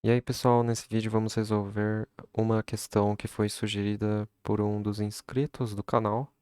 E aí, pessoal, nesse vídeo vamos resolver uma questão que foi sugerida por um dos inscritos do canal.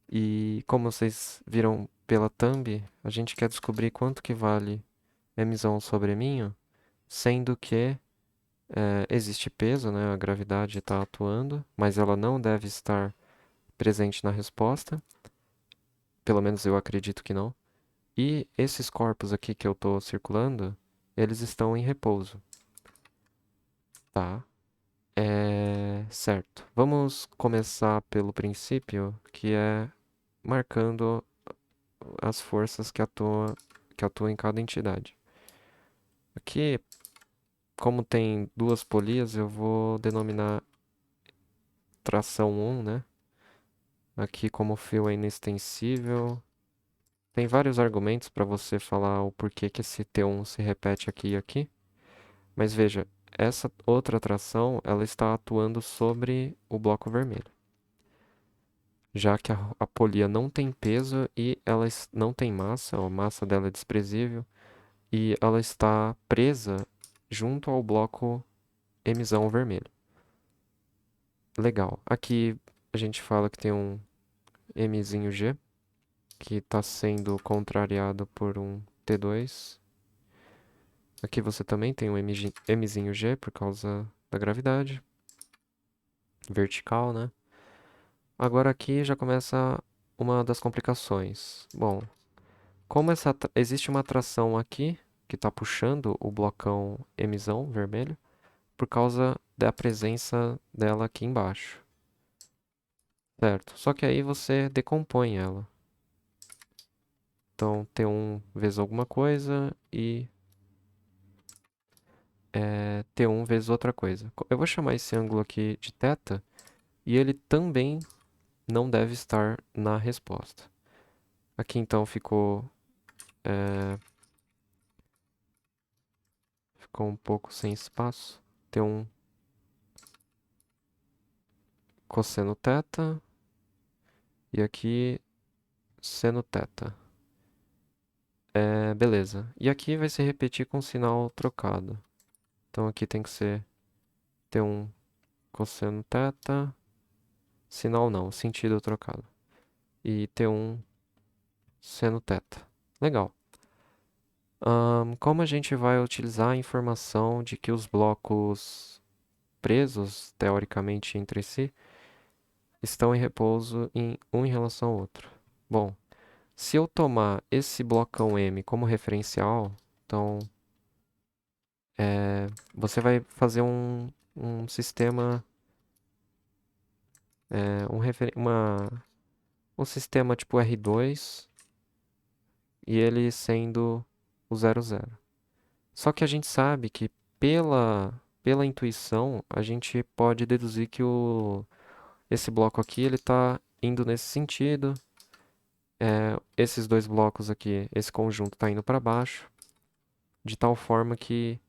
E como vocês viram pela thumb, a gente quer descobrir quanto que vale mzão sobre minho, sendo que existe peso, né? A gravidade está atuando, mas ela não deve estar presente na resposta. Pelo menos eu acredito que não. E esses corpos aqui que eu estou circulando, eles estão em repouso, tá? Certo. Vamos começar pelo princípio, que é marcando as forças que atuam em cada entidade. Aqui, como tem duas polias, eu vou denominar tração 1, né? Aqui, como o fio é inextensível. Tem vários argumentos para você falar o porquê que esse T1 se repete aqui e aqui. Mas veja, essa outra tração, ela está atuando sobre o bloco vermelho. Já que a polia não tem peso e ela não tem massa, a massa dela é desprezível, e ela está presa junto ao bloco Mzão vermelho. Legal. Aqui a gente fala que tem um Mzinho G, que está sendo contrariado por um T2. Aqui você também tem um Mzinho G por causa da gravidade vertical, né? Agora aqui já começa uma das complicações. Bom, como existe uma atração aqui que está puxando o blocão Mzão vermelho por causa da presença dela aqui embaixo, certo? Só que aí você decompõe ela. Então T1 vezes alguma coisa e T1 vezes outra coisa. Eu vou chamar esse ângulo aqui de θ e ele também não deve estar na resposta. Aqui então ficou um pouco sem espaço. T1 cosseno θ e aqui seno θ. Beleza. E aqui vai se repetir com sinal trocado. Então aqui tem que ser T1 cosseno θ, sinal não, sentido trocado. E T1 seno θ. Legal. Como a gente vai utilizar a informação de que os blocos presos, teoricamente, entre si, estão em repouso um em relação ao outro? Bom, se eu tomar esse blocão M como referencial, então você vai fazer um sistema, um sistema tipo R2 e ele sendo o 0, 0. Só que a gente sabe que pela intuição a gente pode deduzir que esse bloco aqui ele está indo nesse sentido. Esses dois blocos aqui, esse conjunto está indo para baixo, de tal forma que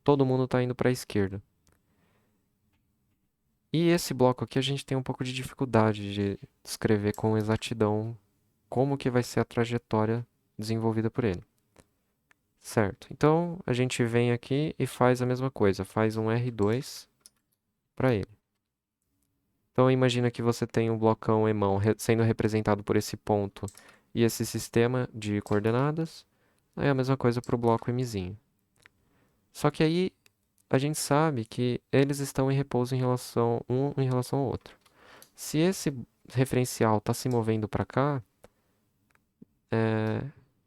todo mundo está indo para a esquerda. E esse bloco aqui a gente tem um pouco de dificuldade de descrever com exatidão como que vai ser a trajetória desenvolvida por ele. Certo. Então, a gente vem aqui e faz a mesma coisa, faz um R2 para ele. Então, imagina que você tem um blocão emão sendo representado por esse ponto e esse sistema de coordenadas. É a mesma coisa para o bloco Mzinho. Só que aí a gente sabe que eles estão em repouso em relação ao outro. Se esse referencial está se movendo para cá,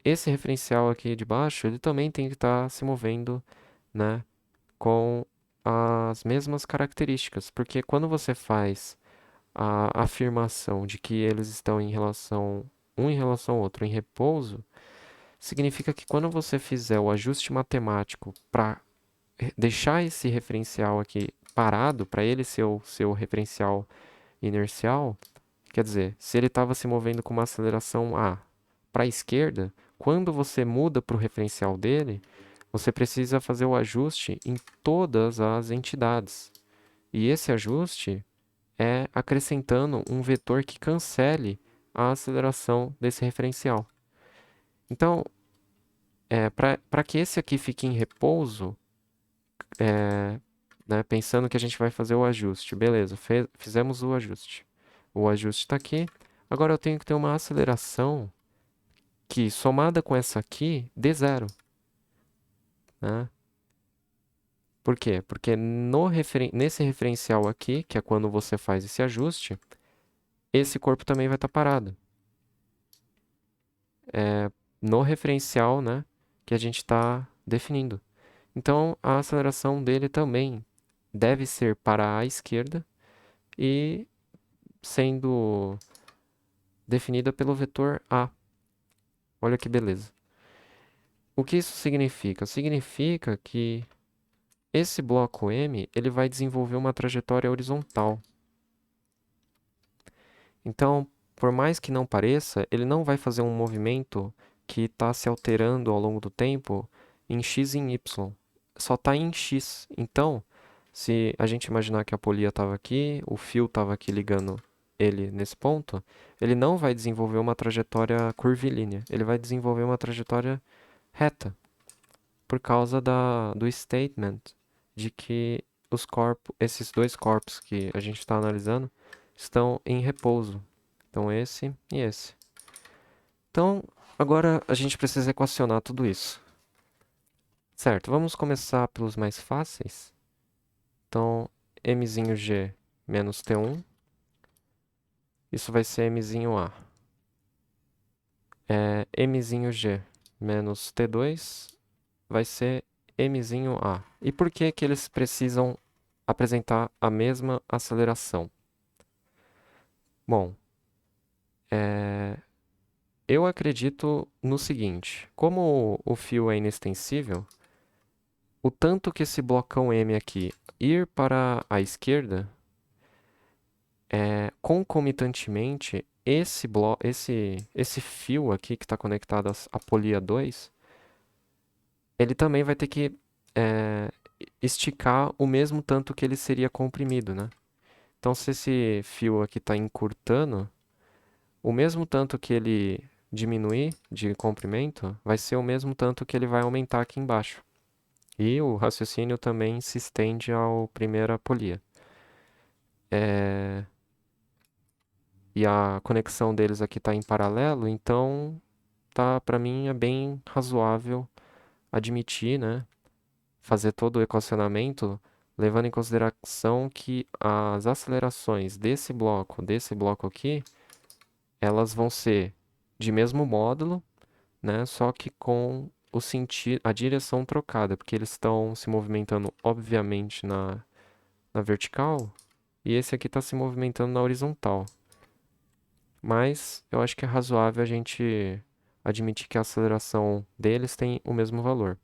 esse referencial aqui de baixo, ele também tem que estar se movendo, né, com as mesmas características, porque quando você faz a afirmação de que eles estão um em relação ao outro em repouso, significa que quando você fizer o ajuste matemático para deixar esse referencial aqui parado, para ele ser o seu referencial inercial, quer dizer, se ele estava se movendo com uma aceleração A para a esquerda, quando você muda para o referencial dele, você precisa fazer o ajuste em todas as entidades. E esse ajuste é acrescentando um vetor que cancele a aceleração desse referencial. Então, para que esse aqui fique em repouso, né, pensando que a gente vai fazer o ajuste. Beleza, fizemos o ajuste. O ajuste está aqui. Agora eu tenho que ter uma aceleração que, somada com essa aqui, dê zero, né? Por quê? Porque nesse referencial aqui, que é quando você faz esse ajuste, esse corpo também vai estar parado. No referencial, né, que a gente está definindo. Então, a aceleração dele também deve ser para a esquerda e sendo definida pelo vetor A. Olha que beleza. O que isso significa? Significa que esse bloco M ele vai desenvolver uma trajetória horizontal. Então, por mais que não pareça, ele não vai fazer um movimento que está se alterando ao longo do tempo em x e em y. Só está em x. Então, se a gente imaginar que a polia estava aqui, o fio estava aqui ligando ele nesse ponto, ele não vai desenvolver uma trajetória curvilínea. Ele vai desenvolver uma trajetória reta, por causa do statement de que esses dois corpos que a gente está analisando estão em repouso. Então, esse e esse. Então, agora a gente precisa equacionar tudo isso. Certo, vamos começar pelos mais fáceis. Então, mg menos T1. Isso vai ser mzinho A. Mzinho menos T2 vai ser mzinho A. E por que que eles precisam apresentar a mesma aceleração? Bom, eu acredito no seguinte: como o fio é inextensível, o tanto que esse blocão M aqui ir para a esquerda, concomitantemente, esse fio aqui que está conectado à polia 2, ele também vai ter que é, esticar o mesmo tanto que ele seria comprimido, né? Então, se esse fio aqui está encurtando, o mesmo tanto que ele diminuir de comprimento, vai ser o mesmo tanto que ele vai aumentar aqui embaixo. E o raciocínio também se estende à primeira polia. E a conexão deles aqui está em paralelo, então tá, para mim é bem razoável admitir, né, fazer todo o equacionamento levando em consideração que as acelerações desse bloco aqui, elas vão ser de mesmo módulo, né, só que com a direção trocada, porque eles estão se movimentando, obviamente, na vertical, e esse aqui está se movimentando na horizontal. Mas eu acho que é razoável a gente admitir que a aceleração deles tem o mesmo valor.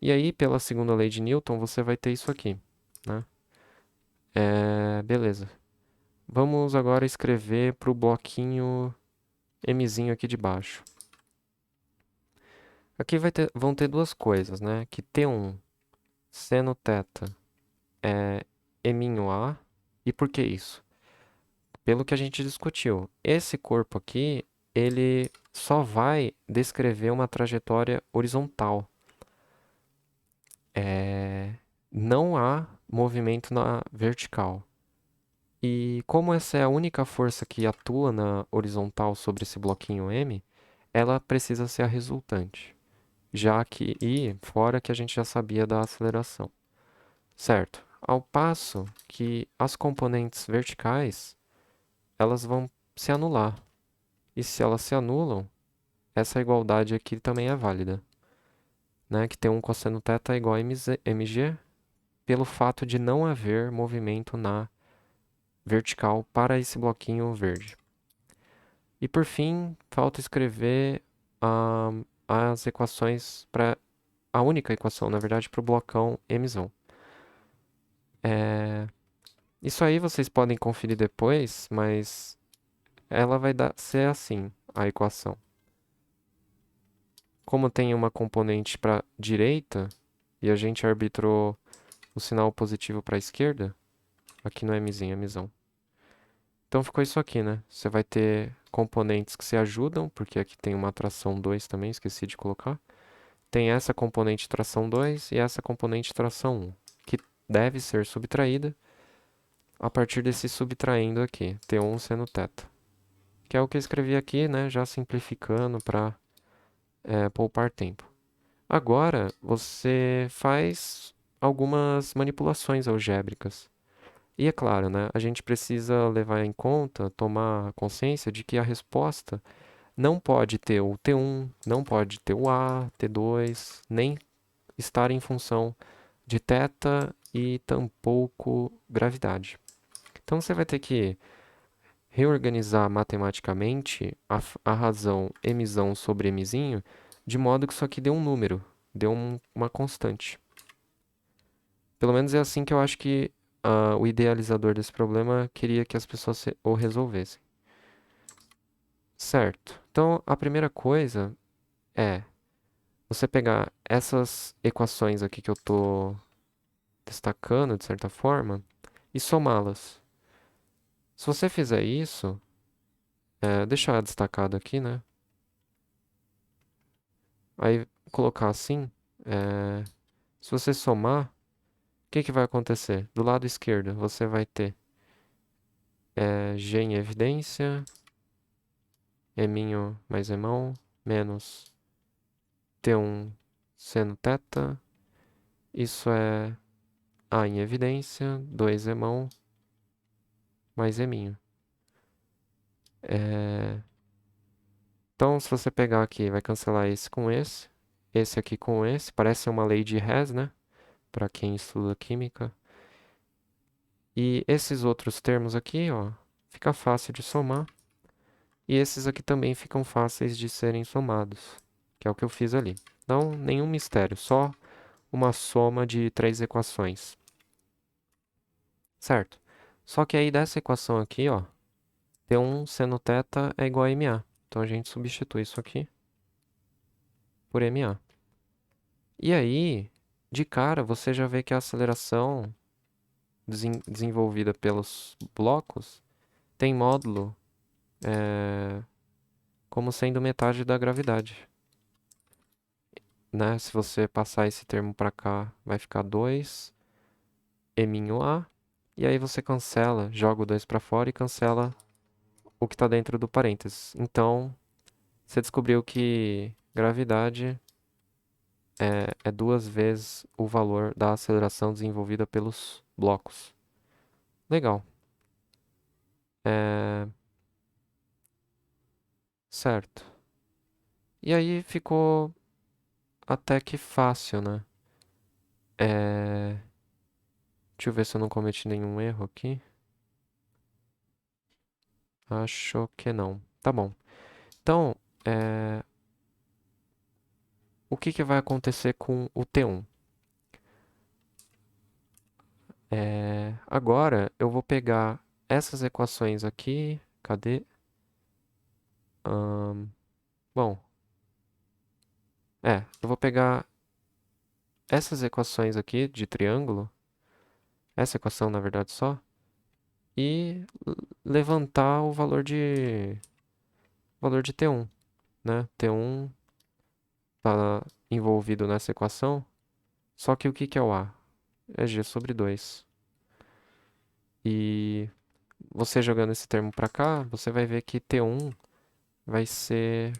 E aí, pela segunda lei de Newton, você vai ter isso aqui, né? Beleza. Vamos agora escrever para o bloquinho Mzinho aqui de baixo. Aqui vão ter duas coisas, né? Que T1 seno θ é Eminho A. E por que isso? Pelo que a gente discutiu, esse corpo aqui, ele só vai descrever uma trajetória horizontal. Não há movimento na vertical. E como essa é a única força que atua na horizontal sobre esse bloquinho M, ela precisa ser a resultante. Fora que a gente já sabia da aceleração. Certo? Ao passo que as componentes verticais, elas vão se anular. E se elas se anulam, essa igualdade aqui também é válida, né? Que tem um cosseno θ igual a mg, pelo fato de não haver movimento na vertical para esse bloquinho verde. E por fim, falta escrever as equações para a única equação, na verdade, para o blocão mzão. Isso aí vocês podem conferir depois, mas ela vai ser assim, a equação. Como tem uma componente para direita e a gente arbitrou o sinal positivo para a esquerda, aqui não é mzinho, é mzão. Então ficou isso aqui, né? Você vai ter componentes que se ajudam, porque aqui tem uma atração 2 também, esqueci de colocar. tem essa componente tração 2 e essa componente tração 1, que deve ser subtraída a partir desse subtraindo aqui, T1 seno θ, que é o que eu escrevi aqui, né, já simplificando para poupar tempo. Agora, você faz algumas manipulações algébricas. E é claro, né, a gente precisa levar em conta, tomar consciência de que a resposta não pode ter o T1, não pode ter o A, T2, nem estar em função de θ e tampouco gravidade. Então você vai ter que reorganizar matematicamente a razão mzão sobre mzinho de modo que isso aqui dê um número, dê uma constante. Pelo menos é assim que eu acho que o idealizador desse problema queria que as pessoas o resolvessem. Certo. Então, a primeira coisa é você pegar essas equações aqui que eu estou destacando, de certa forma, e somá-las. Se você fizer isso, deixar destacado aqui, né? Aí colocar assim, se você somar, o que que vai acontecer? Do lado esquerdo, você vai ter G em evidência, eminho mais emão, menos T1 seno θ. Isso é A em evidência, 2 emão mais eminho. Então, se você pegar aqui, vai cancelar esse aqui com esse. Parece uma lei de Hess, né? Para quem estuda química. E esses outros termos aqui, ó, fica fácil de somar. E esses aqui também ficam fáceis de serem somados, que é o que eu fiz ali. Não, nenhum mistério, só uma soma de três equações. Certo? Só que aí dessa equação aqui, ó, T1 seno θ é igual a MA. Então a gente substitui isso aqui por MA. E aí, de cara, você já vê que a aceleração desenvolvida pelos blocos tem módulo como sendo metade da gravidade. Né? Se você passar esse termo para cá, vai ficar 2 eminho A. E aí você cancela, joga o 2 para fora e cancela o que está dentro do parênteses. Então, você descobriu que gravidade é duas vezes o valor da aceleração desenvolvida pelos blocos. Legal. Certo. E aí ficou até que fácil, né? Deixa eu ver se eu não cometi nenhum erro aqui. Acho que não. Tá bom. Então, o que que vai acontecer com o T1? Agora eu vou pegar essas equações aqui. Cadê? Bom, eu vou pegar essas equações aqui de triângulo, essa equação na verdade só, e levantar o valor de T1, né? T1 está envolvido nessa equação, só que o que que é o A? É G sobre 2. E você jogando esse termo para cá, você vai ver que T1 vai ser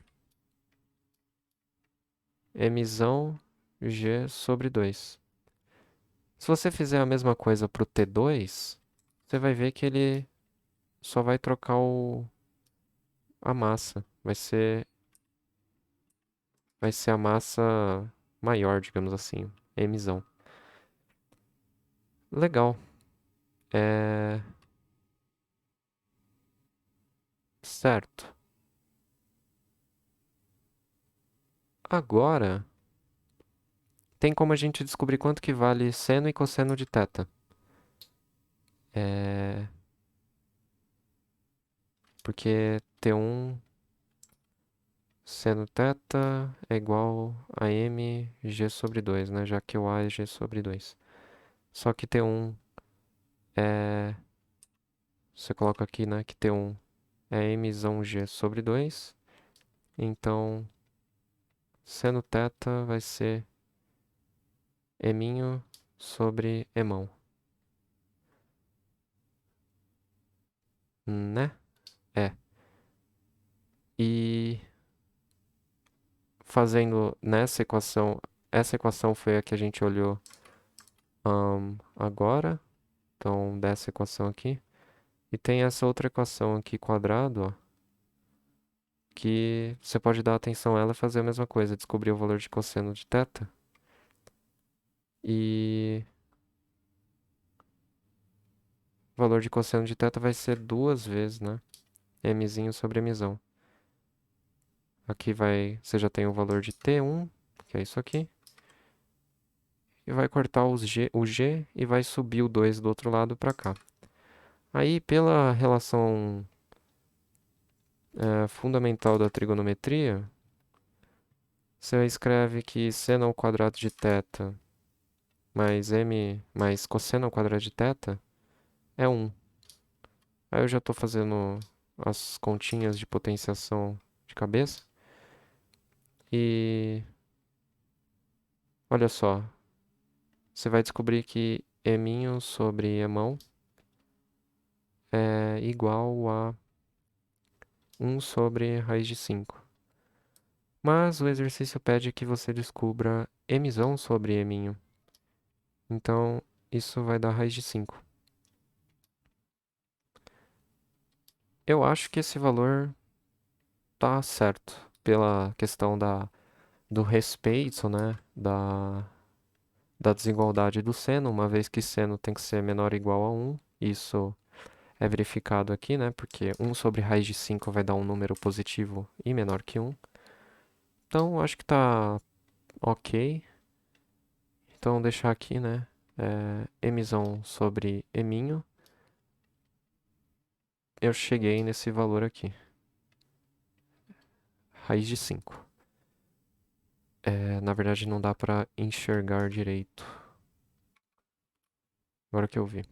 mzão G sobre 2. Se você fizer a mesma coisa para o T2, você vai ver que ele só vai trocar a massa. Vai ser a massa maior, digamos assim, mzão. Legal. Certo. Agora, tem como a gente descobrir quanto que vale seno e cosseno de θ. Porque T1 seno θ é igual a mg sobre 2, né? Já que o A é g sobre 2. Só que T1 é... Você coloca aqui, né, que T1 é mzão g sobre 2. Então, seno θ vai ser eminho sobre emão, né? É. E fazendo nessa equação, essa equação foi a que a gente olhou agora. Então, dessa equação aqui. E tem essa outra equação aqui quadrado, ó, que você pode dar atenção a ela e fazer a mesma coisa, descobrir o valor de cosseno de θ. E o valor de cosseno de θ vai ser duas vezes, né? Mzinho sobre Mzão. Aqui você já tem o valor de T1, que é isso aqui. E vai cortar o G e vai subir o 2 do outro lado para cá. Aí, pela relação fundamental da trigonometria, você escreve que seno ao quadrado de θ mais cosseno ao quadrado de θ é 1. Aí eu já estou fazendo as continhas de potenciação de cabeça. E olha só, você vai descobrir que eminho sobre emão é igual a 1 sobre raiz de 5. Mas o exercício pede que você descubra mzão sobre eminho. Então, isso vai dar raiz de 5. Eu acho que esse valor tá certo, pela questão do respeito, né, da desigualdade do seno, uma vez que seno tem que ser menor ou igual a 1. Isso é verificado aqui, né, porque 1 sobre raiz de 5 vai dar um número positivo e menor que 1. Então, acho que tá ok. Então, deixar aqui, né, mzão sobre eminho. Eu cheguei nesse valor aqui, raiz de 5. Na verdade, não dá para enxergar direito. Agora que eu vi.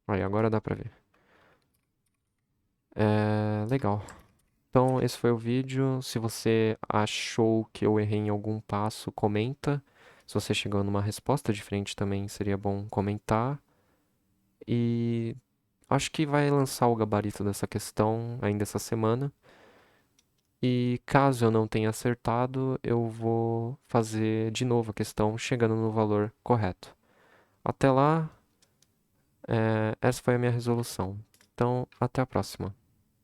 Aí, agora dá para ver. Legal. Então, esse foi o vídeo. Se você achou que eu errei em algum passo, comenta. Se você chegou numa resposta diferente também, seria bom comentar. E acho que vai lançar o gabarito dessa questão ainda essa semana. E caso eu não tenha acertado, eu vou fazer de novo a questão chegando no valor correto. Até lá, essa foi a minha resolução. Então, até a próxima.